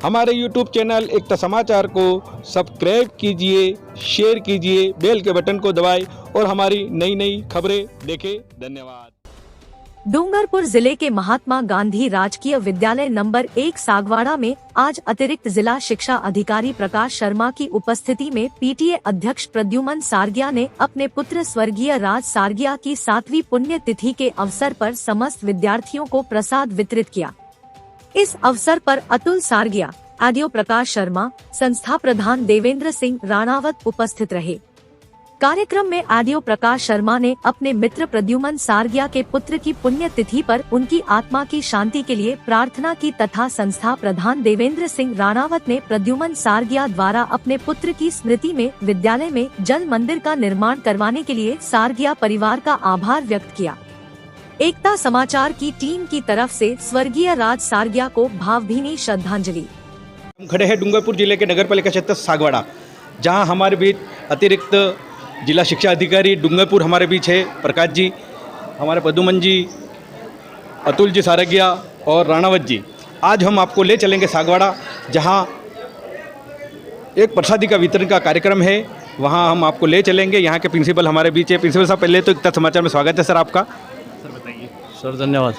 हमारे YouTube channel एकता समाचार को सब्सक्राइब कीजिए, शेयर कीजिए, बेल के बटन को दबाएं और हमारी नई नई खबरें देखें। धन्यवाद। डूंगरपुर जिले के महात्मा गांधी राजकीय विद्यालय नंबर 1 सागवाड़ा में आज अतिरिक्त जिला शिक्षा अधिकारी प्रकाश शर्मा की उपस्थिति में पीटीए अध्यक्ष प्रद्युमन सारगिया ने अपने पुत्र स्वर्गीय राज सारगिया की 7वीं पुण्यतिथि के अवसर पर समस्त विद्यार्थियों को प्रसाद वितरित किया। इस अवसर पर अतुल सारगिया, आदियो प्रकाश शर्मा, संस्था प्रधान देवेंद्र सिंह राणावत उपस्थित रहे। कार्यक्रम में आदियो प्रकाश शर्मा ने अपने मित्र प्रद्युमन सारगिया के पुत्र की पुण्यतिथि पर उनकी आत्मा की शांति के लिए प्रार्थना की तथा संस्था प्रधान देवेंद्र सिंह राणावत ने प्रद्युमन सारगिया द्वारा अपने पुत्र की स्मृति में विद्यालय में जल मंदिर का निर्माण करवाने के लिए सारगिया परिवार का आभार व्यक्त किया। एकता समाचार की टीम की तरफ से स्वर्गीय राज सारगिया को भावभीनी श्रद्धांजलि। हम खड़े हैं डूंगरपुर जिले के नगर पालिका क्षेत्र सागवाड़ा, जहां हमारे बीच अतिरिक्त जिला शिक्षा अधिकारी डूंगरपुर हमारे बीच है प्रकाश जी, हमारे प्रद्युमन जी, अतुल जी सारगिया और राणावत जी। आज हम आपको ले चलेंगे सागवाड़ा, जहां एक प्रसादी का वितरण का कार्यक्रम है। वहां हम आपको ले चलेंगे। यहाँ के प्रिंसिपल हमारे बीच है। प्रिंसिपल साहब, पहले तो एकता समाचार में स्वागत है सर आपका। सर धन्यवाद।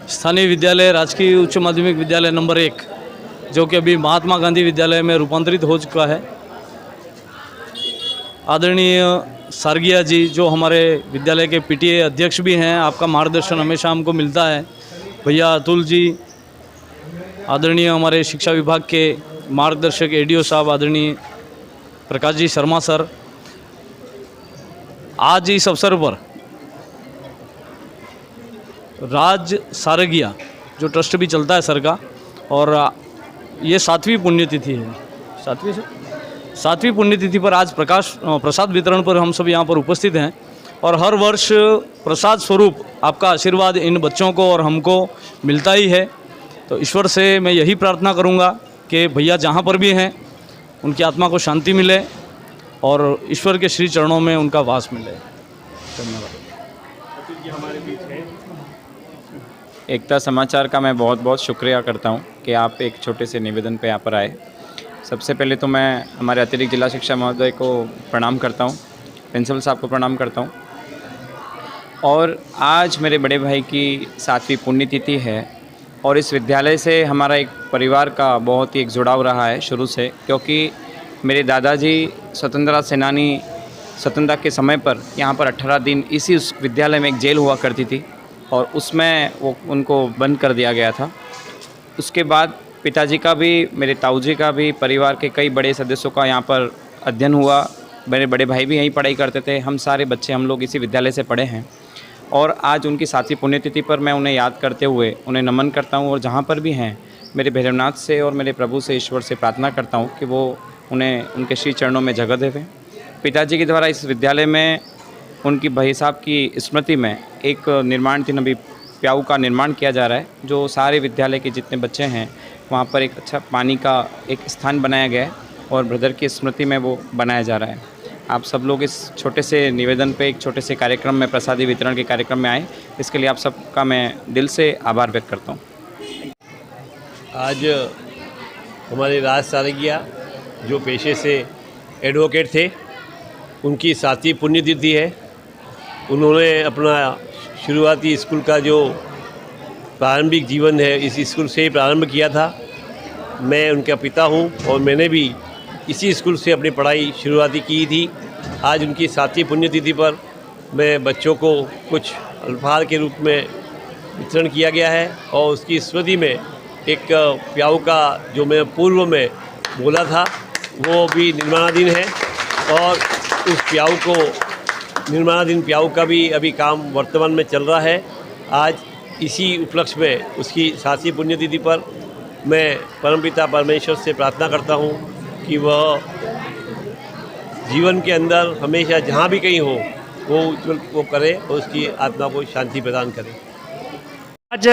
स्थानीय विद्यालय राजकीय उच्च माध्यमिक विद्यालय नंबर 1, जो कि अभी महात्मा गांधी विद्यालय में रूपांतरित हो चुका है, आदरणीय सारगिया जी जो हमारे विद्यालय के पीटीए अध्यक्ष भी हैं, आपका मार्गदर्शन हमेशा हमको मिलता है। भैया अतुल जी, आदरणीय हमारे शिक्षा विभाग के मार्गदर्शक एडीओ साहब आदरणीय प्रकाश जी शर्मा सर, आज इस अवसर पर राज सारगिया जो ट्रस्ट भी चलता है सर का, और ये 7वीं पुण्यतिथि है। 7वीं पुण्यतिथि पर आज प्रसाद वितरण पर हम सब यहाँ पर उपस्थित हैं। और हर वर्ष प्रसाद स्वरूप आपका आशीर्वाद इन बच्चों को और हमको मिलता ही है। तो ईश्वर से मैं यही प्रार्थना करूँगा कि भैया जहाँ पर भी हैं उनकी आत्मा को शांति मिले और ईश्वर के श्री चरणों में उनका वास मिले। धन्यवाद। एकता समाचार का मैं बहुत बहुत शुक्रिया करता हूं कि आप एक छोटे से निवेदन पे यहाँ पर आए। सबसे पहले तो मैं हमारे अतिरिक्त जिला शिक्षा महोदय को प्रणाम करता हूं, प्रिंसिपल साहब को प्रणाम करता हूं। और आज मेरे बड़े भाई की 7वीं पुण्यतिथि है और इस विद्यालय से हमारा एक परिवार का बहुत ही एक जुड़ाव रहा है शुरू से, क्योंकि मेरे दादाजी स्वतंत्रता सेनानी, स्वतंत्रता के समय पर यहाँ पर 18 दिन इसी उस विद्यालय में एक जेल हुआ करती थी और उसमें वो उनको बंद कर दिया गया था। उसके बाद पिताजी का भी, मेरे ताऊजी का भी, परिवार के कई बड़े सदस्यों का यहाँ पर अध्ययन हुआ। मेरे बड़े भाई भी यहीं पढ़ाई करते थे। हम सारे बच्चे हम लोग इसी विद्यालय से पढ़े हैं और आज उनकी 7वीं पुण्यतिथि पर मैं उन्हें याद करते हुए उन्हें नमन करता हूँ। और जहाँ पर भी हैं मेरे भैरवनाथ से और मेरे प्रभु से, ईश्वर से प्रार्थना करता हूँ कि वो उन्हें उनके श्री चरणों में जगह देवें। पिताजी के द्वारा इस विद्यालय में उनकी भाई साहब की स्मृति में एक निर्माण थी, अभी प्याऊ का निर्माण किया जा रहा है, जो सारे विद्यालय के जितने बच्चे हैं वहाँ पर एक अच्छा पानी का एक स्थान बनाया गया है और ब्रदर की स्मृति में वो बनाया जा रहा है। आप सब लोग इस छोटे से निवेदन पे, एक छोटे से कार्यक्रम में, प्रसादी वितरण के कार्यक्रम में आए, इसके लिए आप सबका मैं दिल से आभार व्यक्त करता हूँ। आज हमारे राज सारगिया जो पेशे से एडवोकेट थे, उनकी 7वीं पुण्यतिथि है। उन्होंने अपना शुरुआती स्कूल का जो प्रारंभिक जीवन है इस स्कूल से ही प्रारंभ किया था। मैं उनका पिता हूं और मैंने भी इसी स्कूल से अपनी पढ़ाई शुरुआती की थी। आज उनकी 7वीं पुण्यतिथि पर मैं बच्चों को कुछ अल्फार के रूप में वितरण किया गया है और उसकी स्मृति में एक प्याऊ का जो मैं पूर्व में बोला था वो भी निर्माणाधीन है और उस प्याऊ को, निर्माणाधीन प्याऊ का भी अभी काम वर्तमान में चल रहा है। आज इसी उपलक्ष्य में उसकी 7वीं पुण्यतिथि पर मैं परमपिता परमेश्वर से प्रार्थना करता हूँ कि वह जीवन के अंदर हमेशा जहाँ भी कहीं हो वो करे और उसकी आत्मा को शांति प्रदान करे। आज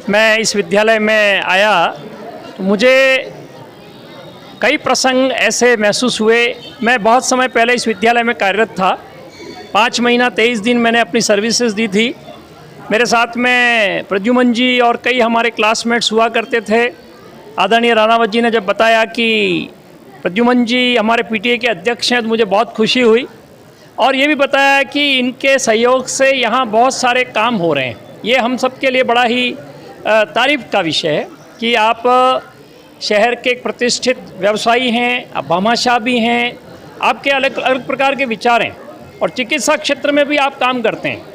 मैं इस विद्यालय में आया तो मुझे कई प्रसंग ऐसे महसूस हुए। मैं बहुत समय पहले इस विद्यालय में कार्यरत था। 5 महीना 23 दिन मैंने अपनी सर्विसेज दी थी मेरे साथ में प्रद्युमन जी और कई हमारे क्लासमेट्स हुआ करते थे। आदरणीय राणावत जी ने जब बताया कि प्रद्युमन जी हमारे पीटीए के अध्यक्ष हैं तो मुझे बहुत खुशी हुई, और ये भी बताया कि इनके सहयोग से यहाँ बहुत सारे काम हो रहे हैं। ये हम सब के लिए बड़ा ही तारीफ़ का विषय है कि आप शहर के एक प्रतिष्ठित व्यवसायी हैं, आप भामाशाह भी हैं, आपके अलग अलग प्रकार के विचार हैं और चिकित्सा क्षेत्र में भी आप काम करते हैं।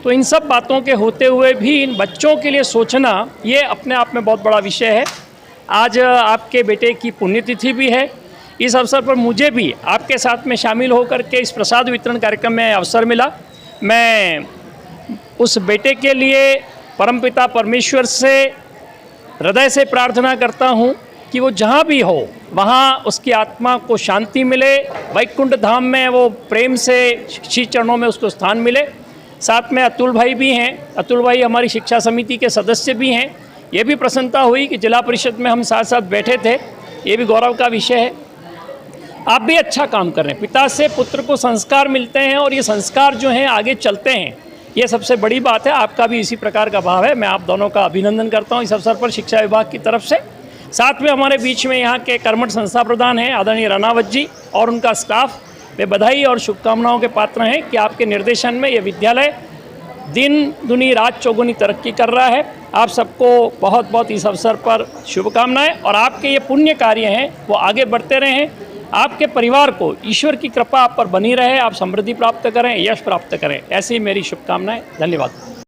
तो इन सब बातों के होते हुए भी इन बच्चों के लिए सोचना ये अपने आप में बहुत बड़ा विषय है। आज आपके बेटे की पुण्यतिथि भी है। इस अवसर पर मुझे भी आपके साथ में शामिल होकर के इस प्रसाद वितरण कार्यक्रम में अवसर मिला। मैं उस बेटे के लिए परमपिता परमेश्वर से हृदय से प्रार्थना करता हूँ कि वो जहाँ भी हो वहाँ उसकी आत्मा को शांति मिले, वैकुंठ धाम में वो प्रेम से श्री चरणों में उसको स्थान मिले। साथ में अतुल भाई भी हैं। अतुल भाई हमारी शिक्षा समिति के सदस्य भी हैं। ये भी प्रसन्नता हुई कि जिला परिषद में हम साथ साथ बैठे थे, ये भी गौरव का विषय है। आप भी अच्छा काम कर रहे हैं। पिता से पुत्र को संस्कार मिलते हैं और ये संस्कार जो हैं आगे चलते हैं, ये सबसे बड़ी बात है। आपका भी इसी प्रकार का भाव है। मैं आप दोनों का अभिनंदन करता हूँ इस अवसर पर शिक्षा विभाग की तरफ से। साथ में हमारे बीच में यहाँ के कर्मठ संस्था प्रधान हैं आदरणीय राणावत जी और उनका स्टाफ, वे बधाई और शुभकामनाओं के पात्र हैं कि आपके निर्देशन में ये विद्यालय दिन दुनी रात चौगुनी तरक्की कर रहा है। आप सबको बहुत बहुत इस अवसर पर शुभकामनाएं, और आपके ये पुण्य कार्य हैं वो आगे बढ़ते रहें। आपके परिवार को ईश्वर की कृपा आप पर बनी रहे, आप समृद्धि प्राप्त करें, यश प्राप्त करें, ऐसी मेरी शुभकामनाएं। धन्यवाद।